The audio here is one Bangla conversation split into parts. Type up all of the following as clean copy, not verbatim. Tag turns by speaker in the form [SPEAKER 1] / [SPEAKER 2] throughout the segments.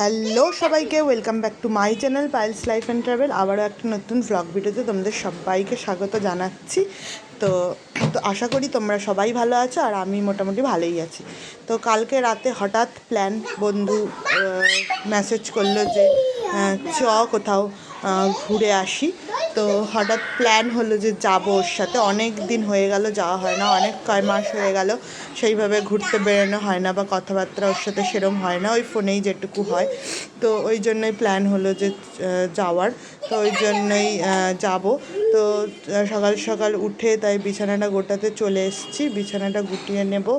[SPEAKER 1] হ্যালো সবাইকে, welcome back to my channel Payel's life and travel. আবারও একটা নতুন ভ্লগ ভিডিওতে তোমাদের সবাইকে স্বাগত জানাচ্ছি। তো তো আশা করি তোমরা সবাই ভালো আছো, আর আমি মোটামুটি ভালোই আছি। তো কালকে রাতে হঠাৎ প্ল্যান, বন্ধু মেসেজ করলো যে কোথাও ঘুরে আসি। তো হঠাৎ প্ল্যান হলো যে যাবো ওর সাথে। অনেক দিন হয়ে গেল যাওয়া হয় না, অনেক কয় মাস হয়ে গেল সেইভাবে ঘুরতে বেরোনো হয় না, বা কথাবার্তা ওর সাথে সেরম হয় না, ওই ফোনেই যেটুকু হয়। তো ওই জন্যই প্ল্যান হলো যে যাওয়ার। তো ওই জন্যই যাব। তো সকাল সকাল উঠে তাই বিছানাটা গোটাতে চলে এসেছি, বিছানাটা গুটিয়ে নেব।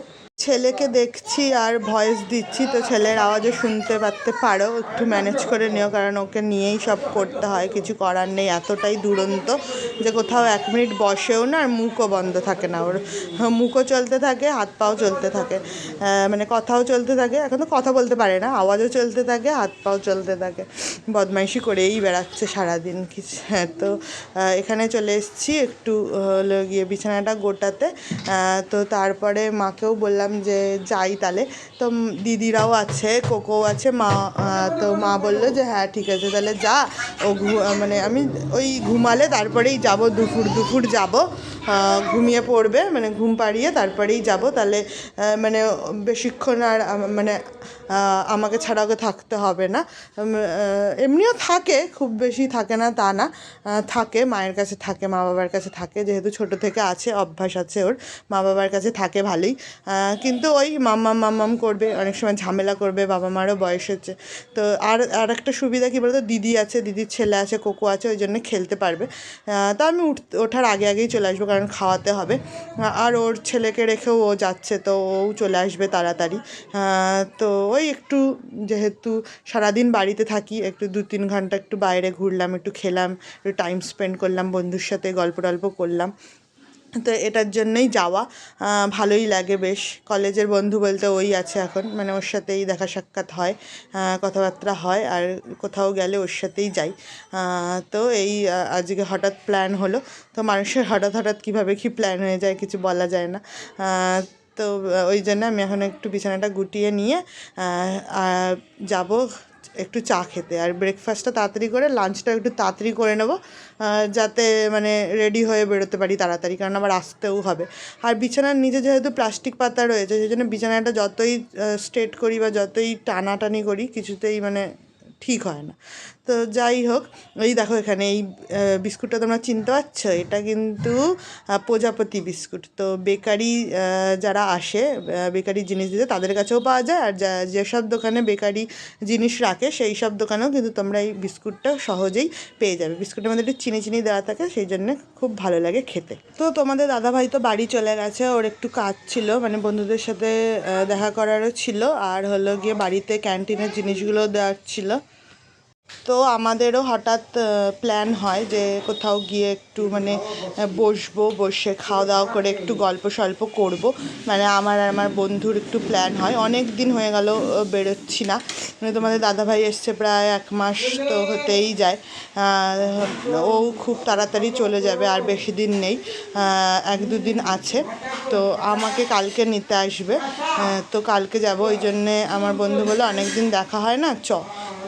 [SPEAKER 1] ছেলেকে দেখছি আর ভয়েস দিচ্ছি, তো ছেলের আওয়াজও শুনতে পারো, একটু ম্যানেজ করে নিও, কারণ ওকে নিয়েই সব করতে হয়, কিছু করার নেই। এতটাই দুরন্ত যে কোথাও 1 মিনিট বসেও না, আর মুখও বন্ধ থাকে না ওর। মুখও চলতে থাকে, হাত পাও চলতে থাকে, মানে কথাও চলতে থাকে। এখন তো কথা বলতে পারে না, আওয়াজও চলতে থাকে, হাত পাও চলতে থাকে, বদমাইশি করেই বেড়াচ্ছে সারাদিন কিছু। হ্যাঁ, তো এখানে চলে এসেছি একটু হলো গিয়ে বিছানাটা গোটাতে। তো তারপরে মাকেও বললাম যে যাই তাহলে। তো দিদিরাও আছে, কোকোও আছে, মা। তো মা বললো যে হ্যাঁ ঠিক আছে তাহলে যা। ও মানে আমি ওই ঘুমালে তারপরেই যাব, দুপুর যাব, ঘুমিয়ে পড়বে, মানে ঘুম পাড়িয়ে তারপরেই যাব। তাহলে মানে বেশিক্ষণ আর মানে আমাকে ছাড়া ওকে থাকতে হবে না। এমনিও থাকে, খুব বেশি থাকে না তা না, থাকে, মায়ের কাছে থাকে, মা বাবার কাছে থাকে, যেহেতু ছোটো থেকে আছে, অভ্যাস আছে ওর, মা বাবার কাছে থাকে ভালোই। কিন্তু ওই মাম্মাম করবে, অনেক সময় ঝামেলা করবে, বাবা মারও বয়স হচ্ছে। তো আর একটা সুবিধা কী বলতো, দিদি আছে, দিদির ছেলে আছে, কোকো আছে, ওই জন্য খেলতে পারবে। তা আমি ওঠার আগেই চলে আসবো, কারণ খাওয়াতে হবে। আর ওর ছেলেকে রেখেও ও যাচ্ছে, তো ও চলে আসবে তাড়াতাড়ি। তো ওই একটু, যেহেতু সারাদিন বাড়িতে থাকি, একটু 2-3 ঘন্টা একটু বাইরে ঘুরলাম, একটু খেলাম, একটু টাইম স্পেন্ড করলাম বন্ধুর সাথে, গল্প টল্প করলাম। তো এটার জন্যই যাওয়া। ভালোই লাগে বেশ। কলেজের বন্ধু বলতে ওই আছে এখন, মানে ওর সাথেই দেখা সাক্ষাৎ হয়, কথাবার্তা হয়, আর কোথাও গেলে ওর সাথেই যাই। তো এই আজকে হঠাৎ প্ল্যান হলো। তো মানুষের হঠাৎ কীভাবে কী প্ল্যান হয়ে যায় কিছু বলা যায় না। তো ওই জন্য আমি এখন একটু বিছানাটা গুটিয়ে নিয়ে যাব একটু চা খেতে, আর ব্রেকফাস্টটা তাড়াতাড়ি করে, লাঞ্চটা একটু তাড়াতাড়ি করে নেব, যাতে মানে রেডি হয়ে বেরোতে পারি তাড়াতাড়ি, কারণ আবার আসতেও হবে। আর বিছানার নিচে যেহেতু প্লাস্টিক পাতা রয়েছে, সেই জন্য বিছানাটা যতই স্ট্রেট করি বা যতই টানাটানি করি, কিছুতেই মানে ঠিক হয় না। তো যাই হোক, এই দেখো এখানে এই বিস্কুটটা তোমরা চিনতে পারছো, এটা কিন্তু প্রজাপতি বিস্কুট। তো বেকারি যারা আসে বেকারি জিনিস দিতে, তাদের কাছেও পাওয়া যায়, আর যেসব দোকানে বেকারি জিনিস রাখে সেই সব দোকানেও কিন্তু তোমরা এই বিস্কুটটা সহজেই পেয়ে যাবে। বিস্কুটের মধ্যে একটু চিনি দেওয়া থাকে, সেই জন্যে খুব ভালো লাগে খেতে। তো তোমাদের দাদাভাই তো বাড়ি চলে গেছে, ওর একটু কাজ ছিল, মানে বন্ধুদের সাথে দেখা করারও ছিল, আর হলো গিয়ে বাড়িতে ক্যান্টিনের জিনিসগুলো দেওয়ার ছিল। তো আমাদেরও হঠাৎ প্ল্যান হয় যে কোথাও গিয়ে একটু মানে বসে খাওয়া দাওয়া করে একটু গল্প সল্প করব। মানে আমার আর আমার বন্ধুর একটু প্ল্যান হয়, অনেক দিন হয়ে গেল বেরোচ্ছি না। মানে তোমাদের দাদাভাই এসছে প্রায় 1 মাস তো হতেই যায়। ও খুব তাড়াতাড়ি চলে যাবে, আর বেশি দিন নেই, 1-2 দিন আছে। তো আমাকে কালকে নিতে আসবে। তো কালকে যাব, ওই জন্যে আমার বন্ধু বলে অনেক দিন দেখা হয় না,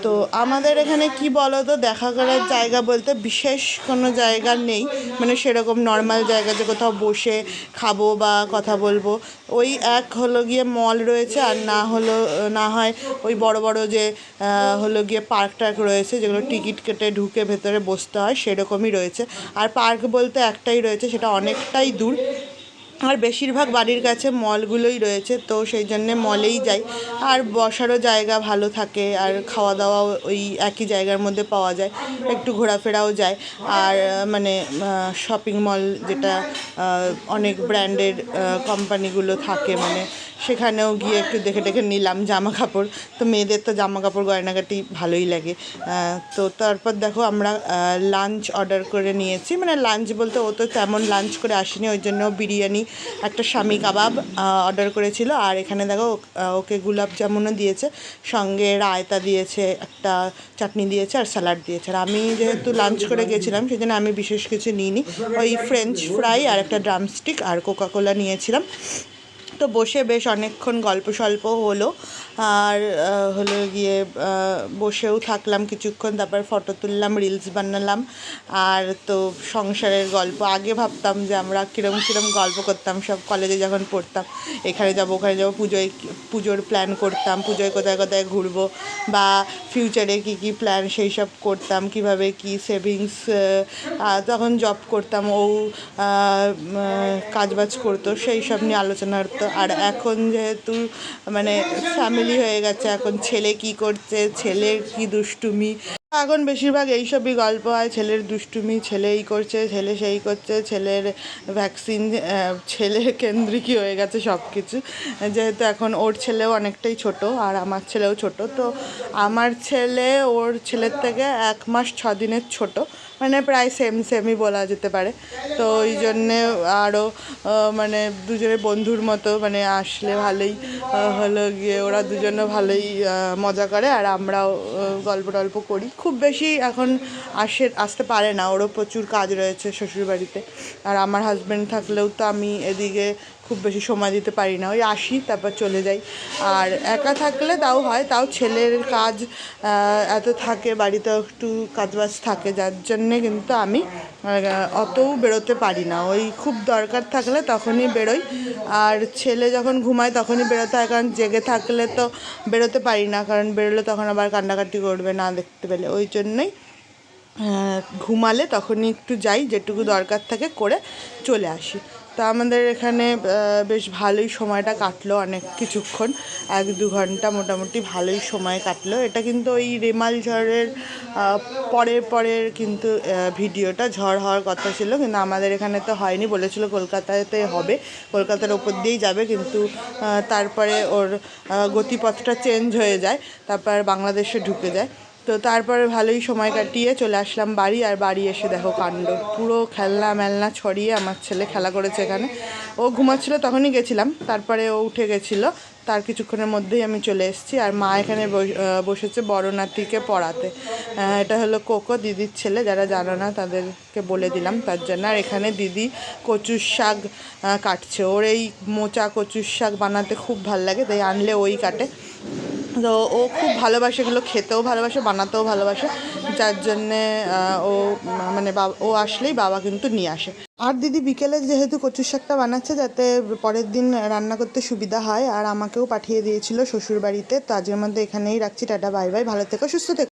[SPEAKER 1] তো আমাদের এখানে কি বলো তো, দেখা করার জায়গা বলতে বিশেষ কোনো জায়গা নেই, মানে সেরকম নর্মাল জায়গা যে কোথাও বসে খাবো বা কথা বলবো। ওই এক হলো গিয়ে মল রয়েছে, আর না হয় ওই বড় বড় যে হলো গিয়ে পার্ক টার্ক রয়েছে, যেগুলো টিকিট কেটে ঢুকে ভেতরে বসতে হয়, সেরকমই রয়েছে। আর পার্ক বলতে একটাই রয়েছে, সেটা অনেকটাই দূর। আর বেশিরভাগ বাড়ির কাছে মলগুলোই রয়েছে, তো সেই জন্যে মলেই যাই। আর বসারও জায়গা ভালো থাকে, আর খাওয়া দাওয়াও ওই একই জায়গার মধ্যে পাওয়া যায়, একটু ঘোরাফেরাও যায়। আর মানে শপিং মল যেটা অনেক ব্র্যান্ডের কোম্পানিগুলো থাকে, মানে সেখানেও গিয়ে একটু দেখে নিলাম জামা কাপড়। তো মেয়েদের তো জামা কাপড় গয়নাগাটি ভালোই লাগে। তো তারপর দেখো আমরা লাঞ্চ অর্ডার করে নিয়েছি, মানে লাঞ্চ বলতে ও তো তেমন লাঞ্চ করে আসেনি, ওই জন্য বিরিয়ানি, একটা শামি কাবাব অর্ডার করেছিল। আর এখানে দেখো ওকে গুলাব জামুনও দিয়েছে, সঙ্গে রায়তা দিয়েছে, একটা চাটনি দিয়েছে, আর স্যালাড দিয়েছে। আর আমি যেহেতু লাঞ্চ করে গেছিলাম, সেই জন্য আমি বিশেষ কিছু নিইনি, ওই ফ্রেঞ্চ ফ্রাই আর একটা ড্রামস্টিক আর কোকাকোলা নিয়েছিলাম। তো বসে বেশ অনেকক্ষণ গল্প সল্প হলো, আর হলো গিয়ে বসেও থাকলাম কিছুক্ষণ, তারপর ফটো তুললাম, রিলস বানালাম। আর তো সংসারের গল্প, আগে ভাবতাম যে আমরা কীরকম কীরকম গল্প করতাম সব কলেজে যখন পড়তাম, এখানে যাবো ওখানে যাবো, পুজোর প্ল্যান করতাম, পুজোয় কোথায় কোথায় ঘুরবো বা ফিউচারে কী কী প্ল্যান সেই সব করতাম, কীভাবে কী সেভিংস, তখন জব করতাম, ও কাজবাজ করতো, সেই সব নিয়ে আলোচনা হতো। আর এখন যেহেতু মানে ফ্যামিলি হয়ে গেছে, এখন ছেলে কী করছে, ছেলের কী দুষ্টুমি, এখন বেশিরভাগ এইসবই গল্প হয়। ছেলের দুষ্টুমি, ছেলে এই করছে, ছেলে সেই করছে, ছেলের ভ্যাকসিন, ছেলে কেন্দ্রিকই হয়ে গেছে সব কিছু। যেহেতু এখন ওর ছেলেও অনেকটাই ছোট আর আমার ছেলেও ছোট, তো আমার ছেলে ওর ছেলের থেকে 1 মাস 6 দিনের ছোট, মানে প্রায় সেমই বলা যেতে পারে। তো ওই জন্যে আরও মানে দুজনে বন্ধুর মতো, মানে আসলে ভালোই হলো গিয়ে ওরা দুজনে ভালোই মজা করে, আর আমরাও গল্প টল্প করি। খুব বেশি এখন আসতে পারে না, ওরও প্রচুর কাজ রয়েছে শ্বশুরবাড়িতে। আর আমার হাজব্যান্ড থাকলেও তো আমি এদিকে খুব বেশি সময় দিতে পারি না, ওই আসি তারপর চলে যাই। আর একা থাকলে তাও হয়, তাও ছেলের কাজ এত থাকে, বাড়িতেও একটু কাজবাজ থাকে, যার জন্যে কিন্তু আমি অতও বেরোতে পারি না। ওই খুব দরকার থাকলে তখনই বেরোই, আর ছেলে যখন ঘুমায় তখনই বেরোতে হয়, কারণ জেগে থাকলে তো বেরোতে পারি না, কারণ বেরোলে তখন আবার কান্নাকাটি করবে না দেখতে পেলে। ওই জন্যই ঘুমালে তখনই একটু যাই, যেটুকু দরকার থাকে করে চলে আসি। তা আমাদের এখানে বেশ ভালোই সময়টা কাটলো, অনেক কিছুক্ষণ 1-2 ঘন্টা মোটামুটি ভালোই সময় কাটলো। এটা কিন্তু ওই রেমাল ঝড়ের পরের কিন্তু ভিডিওটা, ঝড় হওয়ার কথা ছিল কিন্তু আমাদের এখানে তো হয়নি, বলেছিল কলকাতাতে হবে, কলকাতার ওপর দিয়েই যাবে, কিন্তু তারপরে ওর গতিপথটা চেঞ্জ হয়ে যায়, তারপর বাংলাদেশে ঢুকে যায়। তো তারপরে ভালোই সময় কাটিয়ে চলে আসলাম বাড়ি। আর বাড়ি এসে দেখো কাণ্ড, পুরো খেলনা মেলনা ছড়িয়ে আমার ছেলে খেলা করেছে এখানে। ও ঘুমাচ্ছিলো তখনই গেছিলাম, তারপরে ও উঠে গেছিলো, তার কিছুক্ষণের মধ্যেই আমি চলে এসেছি। আর মা এখানে বসেছে বড় নাতিকে পড়াতে। এটা হলো কোকো, দিদির ছেলে, যারা জানো না তাদেরকে বলে দিলাম তার জন্য। আর এখানে দিদি কচুর শাক কাটছে, ওর এই মোচা কচুর শাক বানাতে খুব ভাল লাগে, তাই আনলে ওই কাটে। তো ও খুব ভালোবাসে এগুলো, খেতেও ভালোবাসে, বানাতেও ভালোবাসে, যার জন্যে ও মানে ও আসলেই বাবা কিন্তু নিয়ে আসে। আর দিদি বিকেলে যেহেতু কচুর শাকটা বানাচ্ছে, যাতে পরের দিন রান্না করতে সুবিধা হয়, আর আমাকেও পাঠিয়ে দিয়েছিল শ্বশুরবাড়িতে। তো আজকের মধ্যে এখানেই রাখছি, টাটা বাই বাই, ভালো থেকো সুস্থ থেকো।